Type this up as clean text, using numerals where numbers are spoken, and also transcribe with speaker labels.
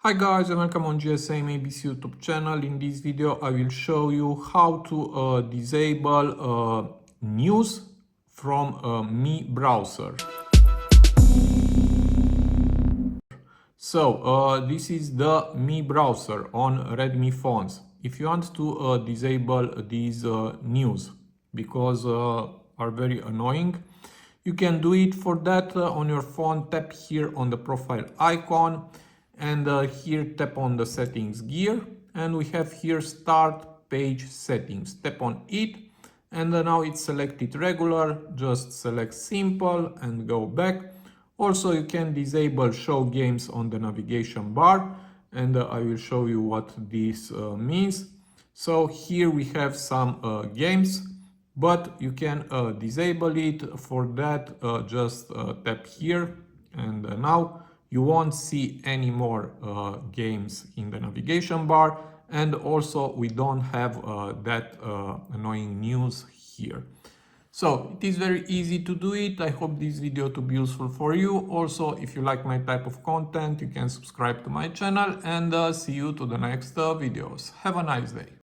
Speaker 1: Hi guys and welcome on GSM-ABC YouTube channel. In this video I will show you how to disable news from Mi browser. So this is the Mi browser on Redmi phones. If you want to disable these news because are very annoying, you can do it. For that on your phone, tap here on the profile icon and here tap on the settings gear, and we have here start page settings. Tap on it and now it's selected regular. Just select simple and go back. Also, you can disable show games on the navigation bar, and I will show you what this means. So here we have some games, but you can disable it. For that, just tap here, and now you won't see any more games in the navigation bar, and also we don't have that annoying news here. So it is very easy to do it. I hope this video to be useful for you. Also, if you like my type of content, you can subscribe to my channel, and see you to the next videos. Have a nice day.